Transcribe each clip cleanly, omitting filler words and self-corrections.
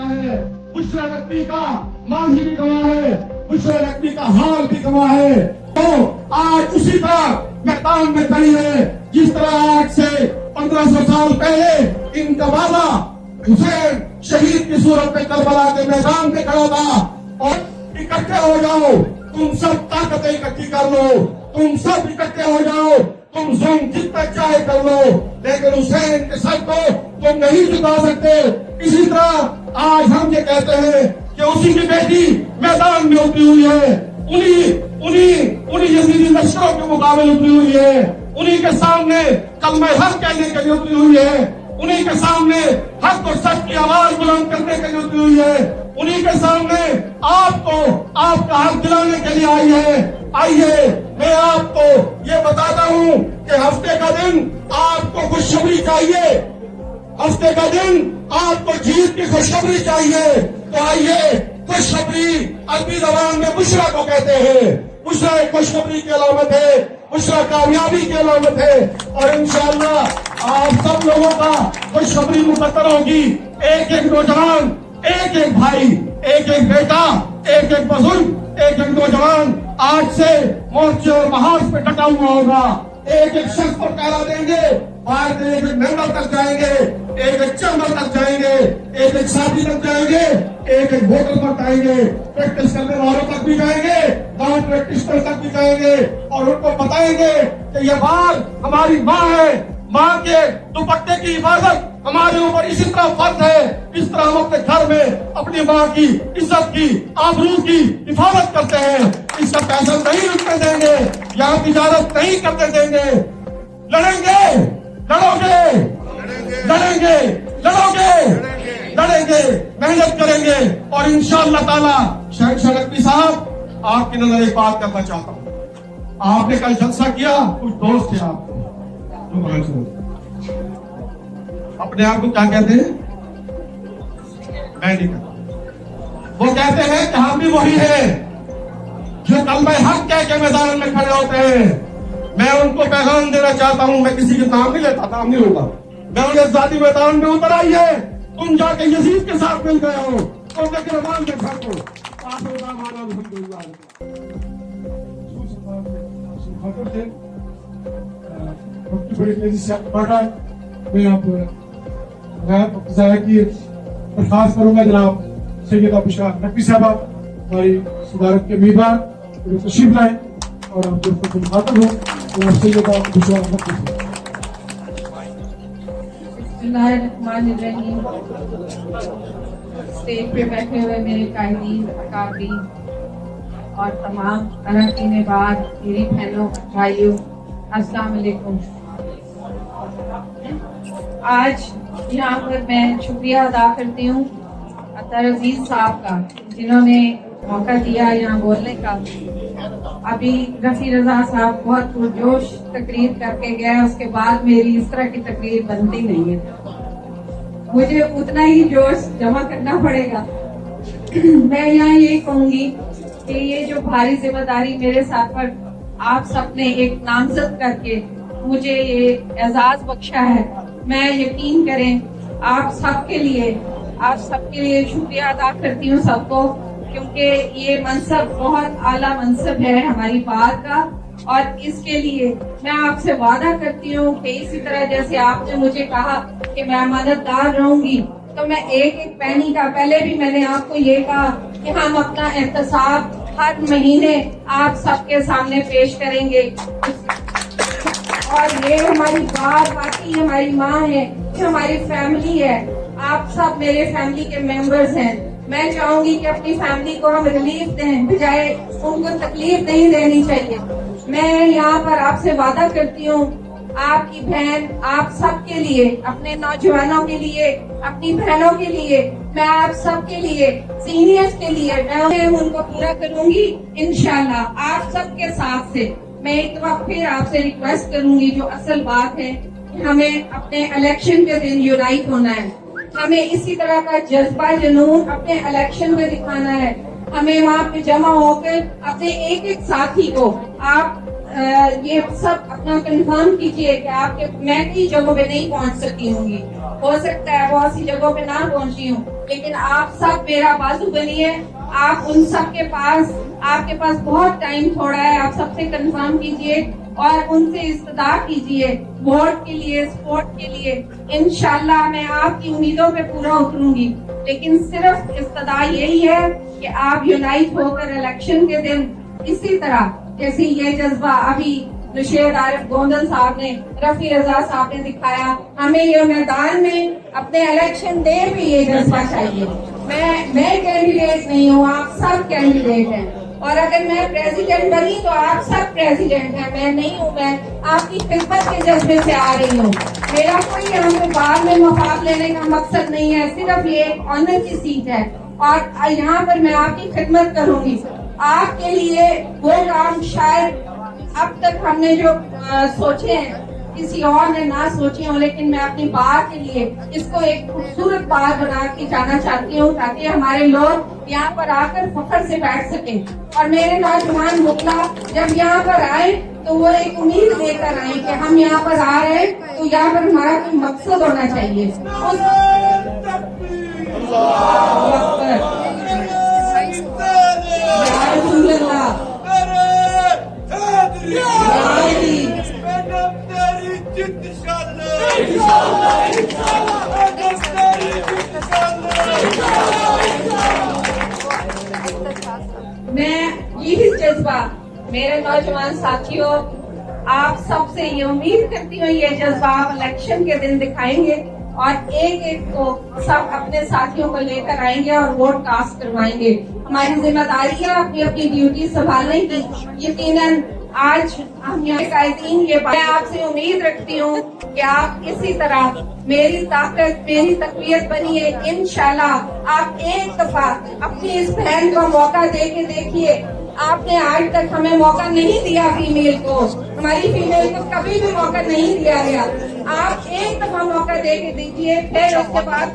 ہے, بشرا نقوی کا ماضی بھی گواہ ہے, بشرا نقوی کا حال بھی گواہ ہے. تو آج اسی طرح میدان میں کھڑی ہے جس طرح آج سے 1500 سال پہلے ان کا وعدہ حسین شہید کی صورت میں کربلا کے میدان میں کھڑا تھا. اور اکٹھے ہو جاؤ, تم سب طاقتیں اکٹھی کر لو, تم سب اکٹھے ہو جاؤ, تم ظلم جتنا چاہے کر لو, لیکن حسین کے سر کو تم نہیں جھکا سکتے. اسی طرح آج ہم یہ کہتے ہیں کہ اسی کی بیٹی میدان میں اتری ہوئی ہے, انہی یزیدی لشکروں کے مقابلے اتری ہوئی ہے, انہی کے سامنے کلمہ حق کہنے کے لیے اتری ہوئی ہے, انہی کے سامنے حق اور سچ کی آواز بلند کرنے کے لیے اتری ہوئی ہے, انہی کے سامنے آپ کو آپ کا حق دلانے کے لیے آئی ہے. آئیے میں آپ کو یہ بتاتا ہوں کہ ہفتے کا دن آپ کو خوشخبری چاہیے, ہفتے کا دن آپ کو جیت کی خوشخبری چاہیے. تو آئیے, خوشخبری عربی زبان میں بشرا کو کہتے ہیں, بشرا ایک خوشخبری کی علامت ہے, بشرا کامیابی کی علامت ہے. اور انشاءاللہ آپ سب لوگوں کا خوشخبری مقرر ہوگی. ایک ایک نوجوان, ایک ایک بھائی, ایک ایک بیٹا, ایک ایک بزرگ, ایک ایک نوجوان آج سے مورچے اور محاذ پہ ڈٹا ہوا ہوگا. ایک ایک شخص پر پہرا دیں گے, بعد میں ایک ایک ممبر تک جائیں گے, ایک ایک چیمبر تک جائیں گے, ایک ایک ساتھی تک جائیں گے, ایک ایک ہوٹل پر جائیں گے, پریکٹس کرنے والوں تک بھی جائیں گے, نان پریکٹیشنر تک بھی جائیں گے, اور ان کو بتائیں گے کہ یہ بال ہماری ماں ہے, ماں کے دوپٹے کی حفاظت ہمارے اوپر اسی طرح فرض ہے اس طرح ہم اپنے گھر میں اپنی ماں کی عزت کی, آبرو کی حفاظت کرتے ہیں. اس کا پیسہ نہیں رکنے دیں گے, یہاں تجارت نہیں کرنے دیں گے. لڑیں گے, لڑو گے, لڑیں گے, لڑو گے, لڑیں گے, محنت کریں گے. اور انشاءاللہ تعالی شہنشاہ نقوی صاحب آپ کی نظر ایک بات کرنا چاہتا ہوں. آپ نے کل جلسہ کیا, کچھ دوست تھے آپ کے, اپنے آپ کو کیا کہتے ہیں, میں نہیں کہتا, وہ کہتے ہیں کہ ہم بھی وہی ہیں جو کلمہ حق کہہ کے میدان میں کھڑے ہوتے ہیں. میں ان کو پیغام دینا چاہتا ہوں, میں کسی کے نام نہیں لیتا, نام نہیں ہوتا, میں انہیں ذاتی میدان میں اتر آئی ہے. تم جا کے یزید کے ساتھ مل گئے ہو, تم کے رمان میں گھر کو بڑی تیزی سے بڑھ رہا ہے. میں آپ ضائع کی درخواست کروں گا جناب سیدہ بشرا نقوی صاحبہ ہماری صدارت کے امیدوار تشریف لائیں اور ہم کو مخاطب ہوں. جناب سیدہ بشرا نقوی صاحبہ. بسم اللہ الرحمن الرحیم. اسٹیج پہ بیٹھے ہوئے میرے قائدین, اکابرین اور تمام اراکین بعد میری بہنوں بھائیوں, السلام علیکم. آج یہاں پر میں شکریہ ادا کرتی ہوں اطہر عزیز صاحب کا جنہوں نے موقع دیا یہاں بولنے کا. ابھی رفیع رضا صاحب بہت پرجوش تقریر کر کے گئے, اس کے بعد میری اس طرح کی تقریر بنتی نہیں ہے, مجھے اتنا ہی جوش جمع کرنا پڑے گا. میں یہاں یہی کہوں گی کہ یہ جو بھاری ذمہ داری میرے ساتھ پر آپ سب نے ایک نامزد کر کے مجھے یہ اعزاز بخشا ہے, میں یقین کریں آپ سب کے لیے شکریہ ادا کرتی ہوں سب کو, کیونکہ یہ منصب بہت اعلیٰ منصب ہے ہماری بات کا. اور اس کے لیے میں آپ سے وعدہ کرتی ہوں کہ اسی طرح جیسے آپ نے مجھے کہا کہ میں امانت دار رہوں گی, تو میں ایک ایک پینی کا, پہلے بھی میں نے آپ کو یہ کہا کہ ہم اپنا احتساب ہر مہینے آپ سب کے سامنے پیش کریں گے. اور یہ ہماری بات باقی ہماری ماں ہے, ہماری فیملی ہے, آپ سب میرے فیملی کے ممبرز ہیں. میں چاہوں گی کہ اپنی فیملی کو ہم ریلیف دیں, بجائے ان کو تکلیف نہیں دینی چاہیے. میں یہاں پر آپ سے وعدہ کرتی ہوں, آپ کی بہن آپ سب کے لیے, اپنے نوجوانوں کے لیے, اپنی بہنوں کے لیے, میں آپ سب کے لیے, سینئرز کے لیے میں ان کو پورا کروں گی انشاءاللہ آپ سب کے ساتھ سے. میں ایک وقت پھر آپ سے ریکویسٹ کروں گی, جو اصل بات ہے کہ ہمیں اپنے الیکشن کے دن یونائٹ ہونا ہے, ہمیں اسی طرح کا جذبہ جنون اپنے الیکشن میں دکھانا ہے. ہمیں وہاں پہ جمع ہو کر اپنے ایک ایک ساتھی کو, آپ یہ سب اپنا کنفرم کیجئے کہ آپ کے میں کئی جگہوں پہ نہیں پہنچ سکتی ہوں گی، ہو سکتا ہے بہت سی جگہوں پہ نہ پہنچی ہوں، لیکن آپ سب میرا بازو بنیے. آپ ان سب کے پاس آپ کے پاس بہت ٹائم تھوڑا ہے، آپ سب سے کنفرم کیجئے اور ان سے استدعا کیجئے ووٹ کے لیے، سپورٹ کے لیے. انشاءاللہ میں آپ کی امیدوں پہ پورا اتروں گی، لیکن صرف استدعا یہی ہے کہ آپ یونائٹ ہو کر الیکشن کے دن اسی طرح جیسے یہ جذبہ ابھی رشید عارف گوندل صاحب نے، رفیع رضا صاحب نے دکھایا، ہمیں یہ میدان میں اپنے الیکشن ڈے پہ یہ جذبہ چاہیے. میں کینڈیڈیٹ نہیں ہوں، آپ سب کینڈیڈیٹ ہیں، اور اگر میں پریزیڈنٹ بنی تو آپ سب پریزیڈنٹ ہیں. میں نہیں ہوں، میں آپ کی خدمت کے جذبے سے آ رہی ہوں. میرا کوئی یہاں پہ بعد میں مفاد لینے کا مقصد نہیں ہے، صرف یہ ایک آنر کی سیٹ ہے اور یہاں پر میں آپ کی خدمت کروں گی. آپ کے لیے وہ کام شاید اب تک ہم نے جو سوچے ہیں کسی اور نے نہ سوچے ہوں، لیکن میں اپنی بات کے لیے اس کو ایک خوبصورت بات بنا کے جانا چاہتی ہوں تاکہ ہمارے لوگ یہاں پر آ کر فخر سے بیٹھ سکیں. اور میرے نوجوان مطلع جب یہاں پر آئے تو وہ ایک امید لے کر آئے کہ ہم یہاں پر آ رہے ہیں تو یہاں پر ہمارا کوئی مقصد ہونا چاہیے. میں یہی جذبہ میرے نوجوان ساتھیوں آپ سب سے یہ امید کرتی ہوں یہ جذبہ آپ الیکشن کے دن دکھائیں گے اور ایک ایک کو سب اپنے ساتھیوں کو لے کر آئیں گے اور ووٹ کاسٹ کروائیں گے. ہماری ذمہ داری ہے اپنی اپنی ڈیوٹی سنبھالنے کی. یقیناً آج ہم یہاں قائدین یہ میں آپ سے امید رکھتی ہوں کہ آپ اسی طرح میری طاقت میری تقویت بنیے. انشاءاللہ آپ ایک دفعہ اپنی اس بہن کو موقع دے کے دیکھیے. آپ نے آج تک ہمیں موقع نہیں دیا، فیمیل کو، ہماری فیمیل کو کبھی بھی موقع نہیں دیا گیا. آپ ایک دفعہ موقع دے کے دیجیے، پھر اس کے بعد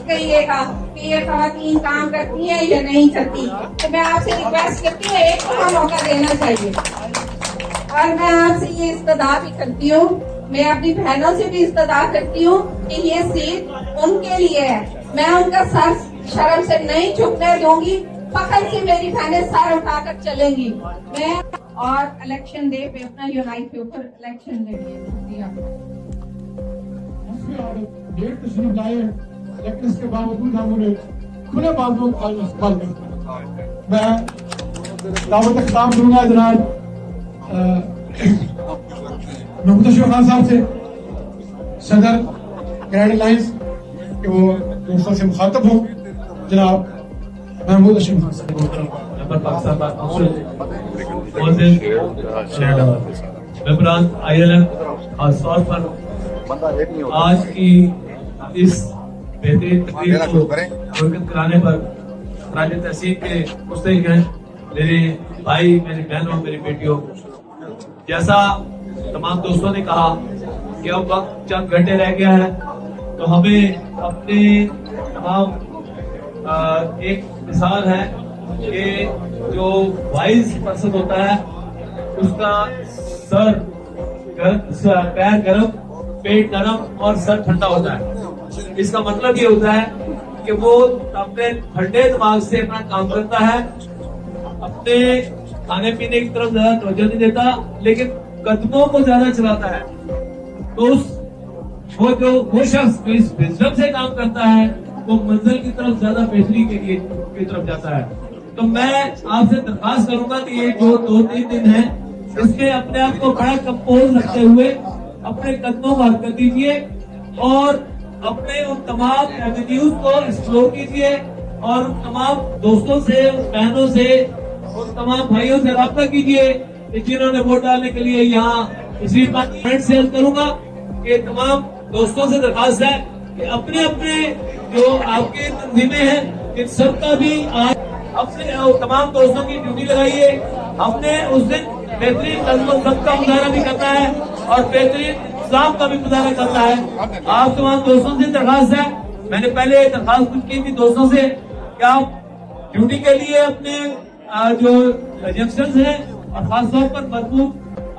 کہیے گا کہ یہ خواتین کام کرتی ہیں یا نہیں کرتی. تو میں آپ سے ریکویسٹ کرتی ہوں ایک دفعہ موقع دینا چاہیے. اور میں آپ سے یہ استدعا بھی کرتی ہوں، میں اپنی بہنوں سے بھی استدعا کرتی ہوں کہ یہ سیٹ ان کے لیے ہے. میں ان کا سر شرم سے نہیں جھکنے دوں گی، فخر سے میری بہنیں سر اٹھا کر چلیں گی. میں اور الیکشن ڈے پہ اپنا یونائٹ کے اوپر الیکشن ڈے دیا. ڈیٹ تشریف لائے لیکن اس کے باوجود ہم انہیں کھلے بازوں کا استعمال کرتے ہیں. میں دعوت خطاب دوں گا جناب محمود اشرف خان صاحب سے، صدر گائیڈ لائنز کہ وہ دوستوں سے مخاطب ہوں. جناب محمود اشرف خان صاحب. ممبران ILM خاص طور پر آج کی اس بہترین تقریب کو شرکت کرانے پر راج تحصیل کے مستحق ہیں میرے بھائی، میری بہنوں، میری بیٹیوں. جیسا تمام دوستوں نے کہا کہ اب وقت چند گھنٹے رہ گیا ہے تو ہمیں اپنے تمام ایک مثال ہے کہ جو وائز پرسن ہوتا ہے اس کا پیر گرم، پیٹ نرم اور سر ٹھنڈا ہوتا ہے. اس کا مطلب یہ ہوتا ہے کہ وہ اپنے ٹھنڈے دماغ سے اپنا کام کرتا ہے، اپنے کھانے پینے کی طرف زیادہ توجہ نہیں دیتا لیکن قدموں کو زیادہ چلاتا ہے. تو وہ شخص جو اس وزڈم سے کام کرتا ہے وہ منزل کی طرف زیادہ بہتری کی طرف جاتا ہے. تو میں آپ سے درخواست کروں گا کہ یہ جو 2-3 دن ہیں اس میں اپنے آپ کو بڑا کمپوز رکھتے ہوئے اپنے قدموں کو حرکت دیجیے اور اپنے ان تمام ایونیوز کو ایکسپلور کیجیے اور ان تمام دوستوں سے، ان بہنوں سے، ان تمام بھائیوں سے رابطہ کیجیے جنہوں نے ووٹ ڈالنے کے لیے یہاں اسی فرینڈ سے کروں گا کہ تمام دوستوں سے درخواست ہے کہ اپنے اپنے جو آپ کے تنظیمیں ہیں ان سب کا بھی آج اپنے تمام دوستوں کی ڈیوٹی لگائیے. ہم نے اس دن بہترین نظم و ضبط کا مظاہرہ بھی کرنا ہے اور بہترین انتظام کا بھی مظاہرہ کرنا ہے. آپ تمام دوستوں سے درخواست ہے، میں نے پہلے درخواست کچھ کی تھی دوستوں سے کہ آپ ڈیوٹی کے لیے اپنے جو یگسٹرز ہیں اور خاص طور پر مضبوط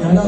11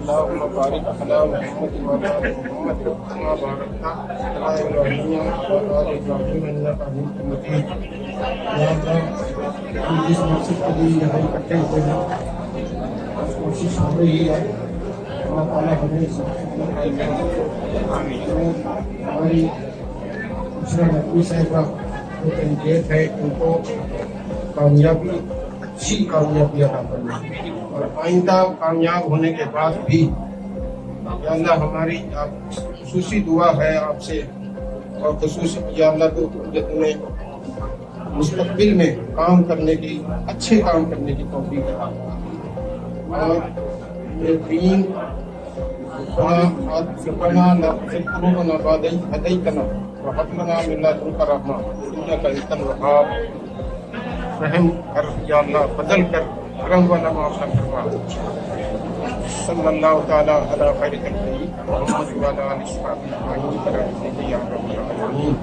اللهم بارك على محمد وعلى ال محمد كما باركت على ابراهيم وعلى ال ابراهيم انك حميد مجيد. یا اللہ ہم جس مقصد کے لیے یہاں اکٹھے ہوئے ہیں کوشش ہو رہی ہے اللہ تعالیٰ ہمیں ہماری عشرہ نقوی صاحبہ جو کینڈیڈیٹ ہے ان کو کامیابی اچھی کامیابی عطا کرنا اور آئندہ کامیاب ہونے کے بعد بھی یا اللہ ہماری خصوصی دعا ہے آپ سے اور خصوصی یا اللہ کو میں مستقبل میں کام کرنے کی اچھے کام کرنے کی توفیق عطا اور یہ دین ربنا قلوبنا بعد إذ هديتنا وهب لنا من لدنك رحمة إنك أنت الوهاب رحم کر یا اللہ بدل کر کرم والا معاملہ کروا صلی اللہ تعالی علی خیر خلقہ محمد وعلی آلہ وصحبہ اجمعین برحمتک یا رب العالمین.